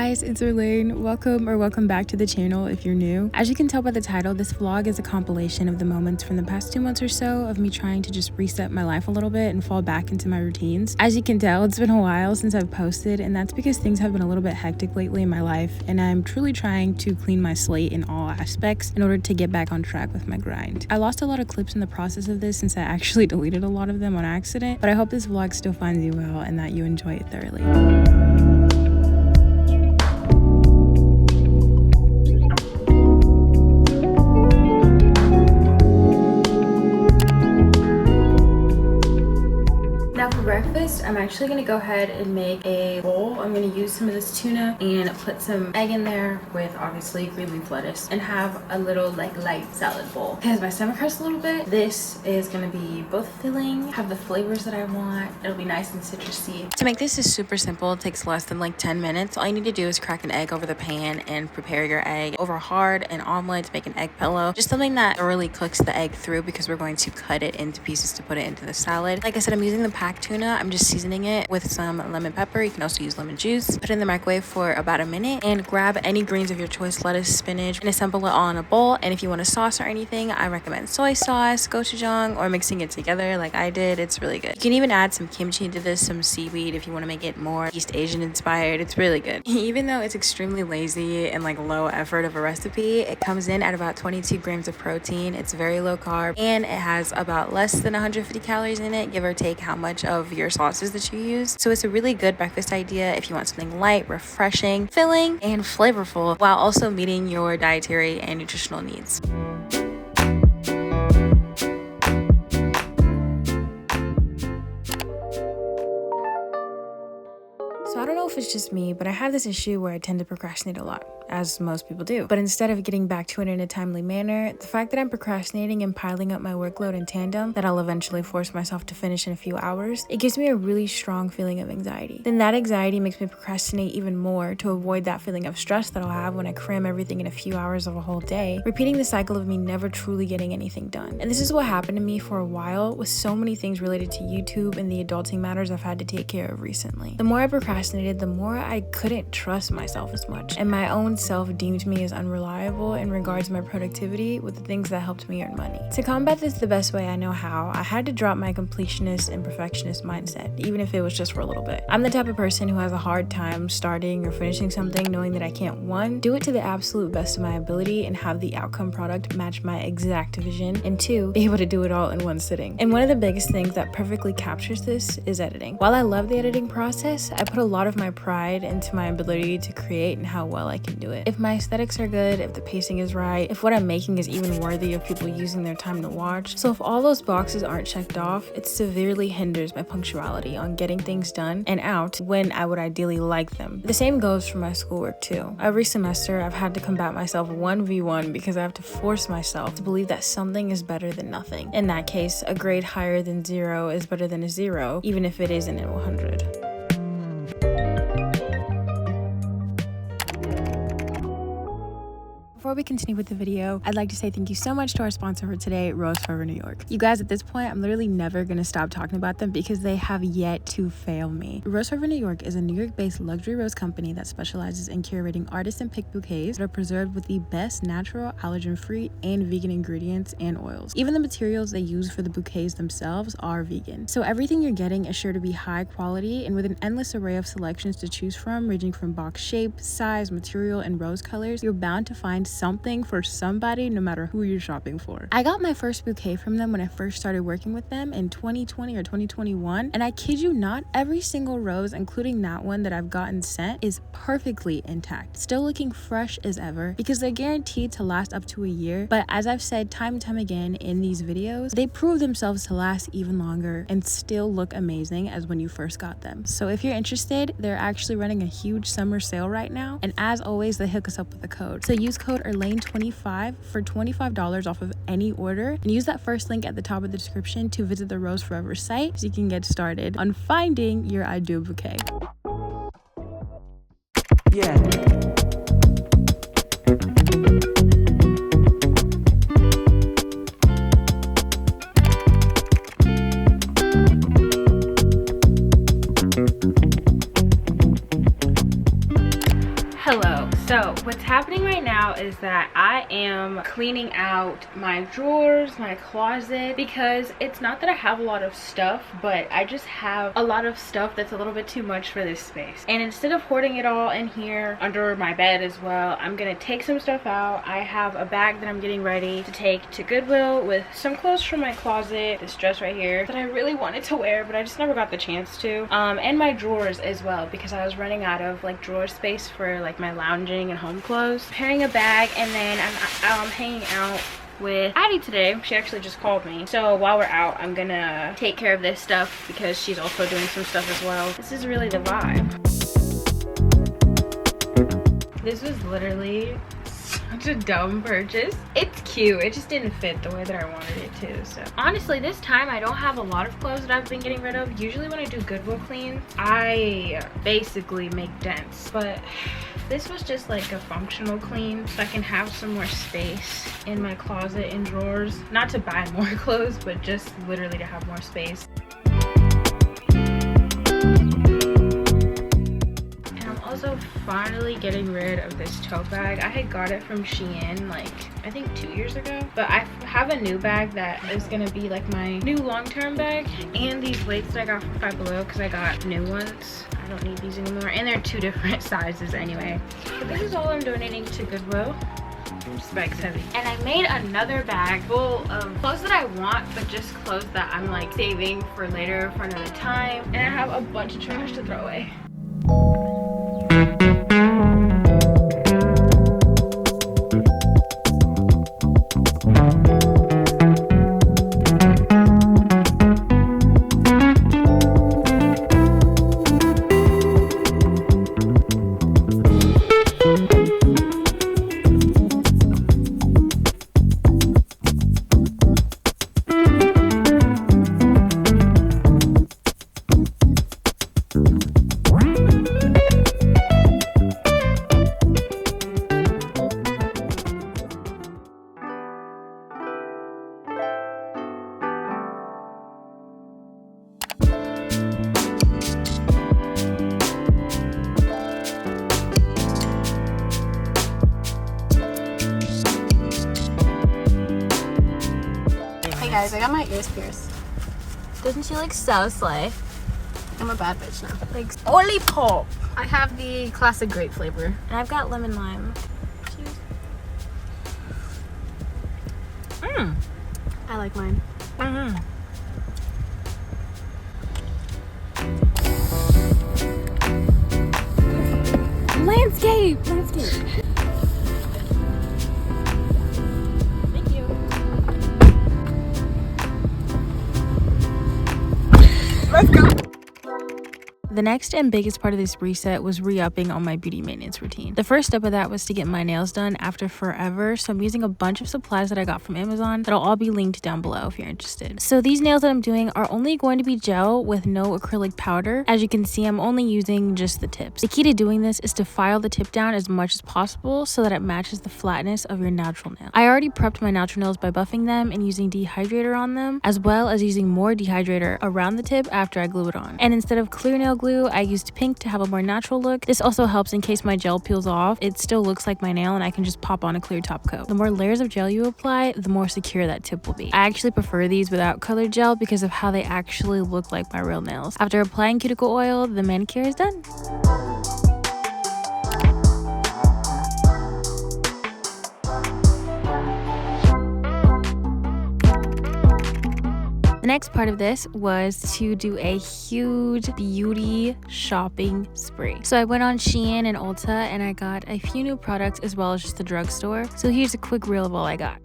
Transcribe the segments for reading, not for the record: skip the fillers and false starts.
guys, it's Irlane. Welcome back to the channel if you're new. As you can tell by the title, this vlog is a compilation of the moments from the past 2 months or so of me trying to just reset my life a little bit and fall back into my routines. As you can tell, it's been a while since I've posted, and that's because things have been a little bit hectic lately in my life, and I'm truly trying to clean my slate in all aspects in order to get back on track with my grind. I lost a lot of clips in the process of this since I actually deleted a lot of them on accident, but I hope this vlog still finds you well and that you enjoy it thoroughly. Breakfast, I'm actually gonna go ahead and make a bowl. I'm gonna use some of this tuna and put some egg in there with obviously green leaf lettuce and have a little like light salad bowl. Because my stomach hurts a little bit, this is gonna be both filling, have the flavors that I want. It'll be nice and citrusy. To make this is super simple. It takes less than like 10 minutes. All you need to do is crack an egg over the pan and prepare your egg over hard, an omelet to make an egg pillow. Just something that thoroughly cooks the egg through because we're going to cut it into pieces to put it into the salad. Like I said, I'm using the packed tuna. I'm just seasoning it with some lemon pepper. You can also use lemon juice. Put it in the microwave for about a minute and grab any greens of your choice, lettuce, spinach, and assemble it all in a bowl. And if you want a sauce or anything, I recommend soy sauce, gochujang, or mixing it together like I did. It's really good. You can even add some kimchi to this, some seaweed if you want to make it more East Asian inspired. It's really good. Even though it's extremely lazy and like low effort of a recipe, it comes in at about 22 grams of protein. It's very low carb and it has about less than 150 calories in it, give or take how much of your sauces that you use. So it's a really good breakfast idea if you want something light, refreshing, filling, and flavorful while also meeting your dietary and nutritional needs. So I don't know if it's just me, but I have this issue where I tend to procrastinate a lot, as most people do. But instead of getting back to it in a timely manner, the fact that I'm procrastinating and piling up my workload in tandem that I'll eventually force myself to finish in a few hours, it gives me a really strong feeling of anxiety. Then that anxiety makes me procrastinate even more to avoid that feeling of stress that I'll have when I cram everything in a few hours of a whole day, repeating the cycle of me never truly getting anything done. And this is what happened to me for a while with so many things related to YouTube and the adulting matters I've had to take care of recently. The more I procrastinated, the more I couldn't trust myself as much, and my own self deemed me as unreliable in regards to my productivity with the things that helped me earn money. To combat this the best way I know how, I had to drop my completionist and perfectionist mindset, even if it was just for a little bit. I'm the type of person who has a hard time starting or finishing something knowing that I can't, one, do it to the absolute best of my ability and have the outcome product match my exact vision, and two, be able to do it all in one sitting. And one of the biggest things that perfectly captures this is editing. While I love the editing process, I put a lot of my pride into my ability to create and how well I can do it. If my aesthetics are good, if the pacing is right, if what I'm making is even worthy of people using their time to watch. So if all those boxes aren't checked off, it severely hinders my punctuality on getting things done and out when I would ideally like them. The same goes for my schoolwork too. Every semester, I've had to combat myself 1v1 because I have to force myself to believe that something is better than nothing. In that case, a grade higher than 0 is better than a 0, even if it isn't a 100. Before we continue with the video, I'd like to say thank you so much to our sponsor for today, Rose Forever New York. You guys, at this point, I'm literally never gonna stop talking about them because they have yet to fail me. Rose Forever New York is a New York-based luxury rose company that specializes in curating artisan picked bouquets that are preserved with the best natural, allergen-free, and vegan ingredients and oils. Even the materials they use for the bouquets themselves are vegan. So everything you're getting is sure to be high quality and with an endless array of selections to choose from, ranging from box shape, size, material, and rose colors, you're bound to find something for somebody no matter who you're shopping for. I got my first bouquet from them when I first started working with them in 2020 or 2021, and I kid you not, every single rose, including that one that I've gotten sent, is perfectly intact, still looking fresh as ever because they're guaranteed to last up to a year. But as I've said time and time again in these videos, they prove themselves to last even longer and still look amazing as when you first got them. So if you're interested, they're actually running a huge summer sale right now, and as always, they hook us up with a code. So use code irlane25 for $25 off of any order, and use that first link at the top of the description to visit the Rose Forever site so you can get started on finding your ideal bouquet. Yeah. So what's happening right now is that I am cleaning out my drawers, my closet, because it's not that I have a lot of stuff, but I just have a lot of stuff that's a little bit too much for this space. And instead of hoarding it all in here under my bed as well, I'm gonna take some stuff out. I have a bag that I'm getting ready to take to Goodwill with some clothes from my closet, this dress right here that I really wanted to wear but I just never got the chance to, and my drawers as well, because I was running out of like drawer space for like my lounging and home clothes. Carrying a bag, and then I'm hanging out with Addie today. She actually just called me, so while we're out I'm gonna take care of this stuff because she's also doing some stuff as well. This is really the vibe. This was literally such a dumb purchase. It's cute, it just didn't fit the way that I wanted it to. So honestly, this time I don't have a lot of clothes that I've been getting rid of. Usually when I do Goodwill clean, I basically make dents, but this was just like a functional clean so I can have some more space in my closet and drawers. Not to buy more clothes, but just literally to have more space. Also finally getting rid of this tote bag. I had got it from Shein like I think 2 years ago, but I have a new bag that is gonna be like my new long-term bag, and these weights that I got from Five Below because I got new ones. I don't need these anymore, and they're 2 different sizes anyway. But this is all I'm donating to Goodwill. This bag's heavy. And I made another bag full of clothes that I want, but just clothes that I'm like saving for later for another time, and I have a bunch of trash to throw away. Guys, I got my ears pierced. Doesn't she look so slay? I'm a bad bitch now. Like lollipop. I have the classic grape flavor. And I've got lemon lime. Cheers. I like mine. Landscape. Let's go. The next and biggest part of this reset was re-upping on my beauty maintenance routine. The first step of that was to get my nails done after forever, so I'm using a bunch of supplies that I got from Amazon that'll all be linked down below if you're interested. So these nails that I'm doing are only going to be gel with no acrylic powder. As you can see, I'm only using just the tips. The key to doing this is to file the tip down as much as possible so that it matches the flatness of your natural nail. I already prepped my natural nails by buffing them and using dehydrator on them, as well as using more dehydrator around the tip after I glue it on. And instead of clear nail glue, I used pink to have a more natural look. This also helps in case my gel peels off. It still looks like my nail and I can just pop on a clear top coat. The more layers of gel you apply, the more secure that tip will be. I actually prefer these without colored gel because of how they actually look like my real nails. After applying cuticle oil, the manicure is done. The next part of this was to do a huge beauty shopping spree. So I went on Shein and Ulta and I got a few new products as well as just the drugstore. So here's a quick reel of all I got.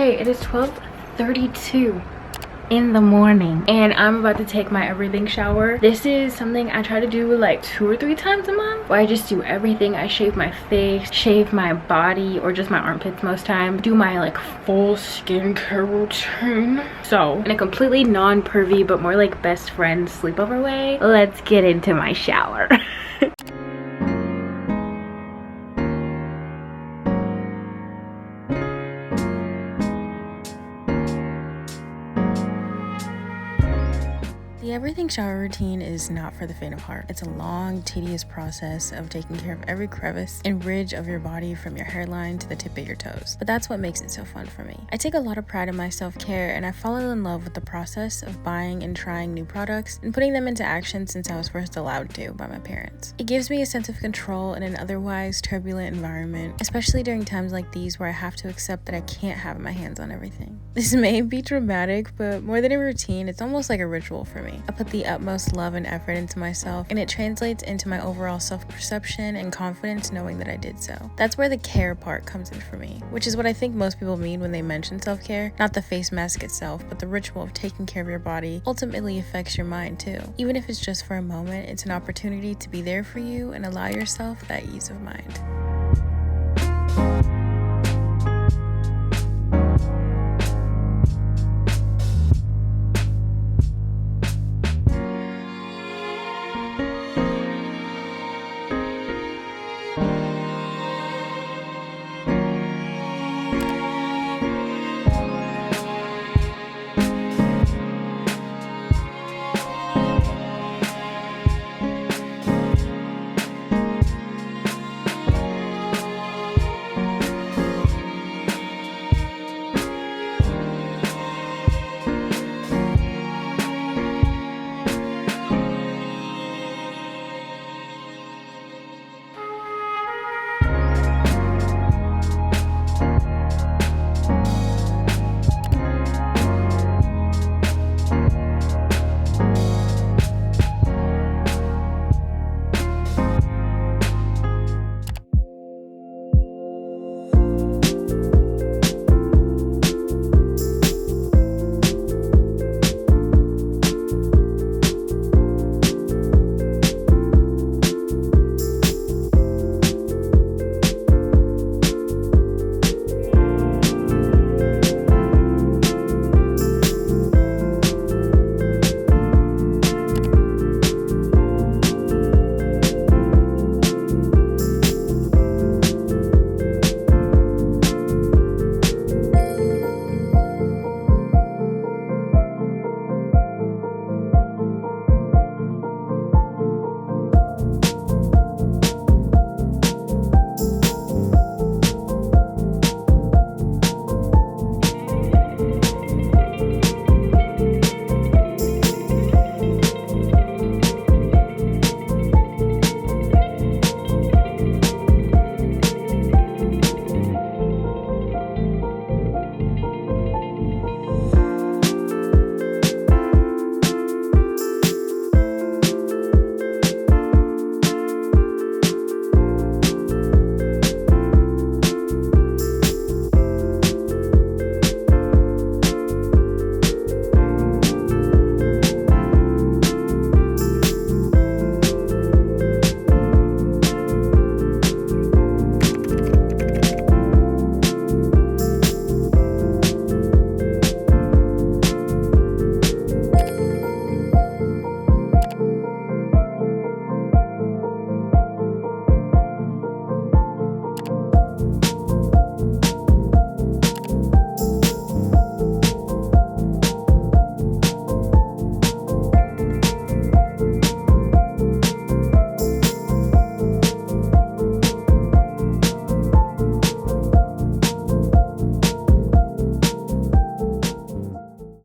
Okay, it is 12:32 in the morning and I'm about to take my everything shower. This is something I try to do like 2 or 3 times a month, where I just do everything. I shave my face, shave my body, or just my armpits most time, do my like full skincare routine. So in a completely non-pervy but more like best friend sleepover way, let's get into my shower. The everything shower routine is not for the faint of heart. It's a long, tedious process of taking care of every crevice and ridge of your body from your hairline to the tip of your toes. But that's what makes it so fun for me. I take a lot of pride in my self-care, and I fallen in love with the process of buying and trying new products and putting them into action since I was first allowed to by my parents. It gives me a sense of control in an otherwise turbulent environment, especially during times like these where I have to accept that I can't have my hands on everything. This may be dramatic, but more than a routine, it's almost like a ritual for me. I put the utmost love and effort into myself, and it translates into my overall self-perception and confidence knowing that I did so. That's where the care part comes in for me, which is what I think most people mean when they mention self-care. Not the face mask itself, but the ritual of taking care of your body ultimately affects your mind too. Even if it's just for a moment, it's an opportunity to be there for you and allow yourself that ease of mind.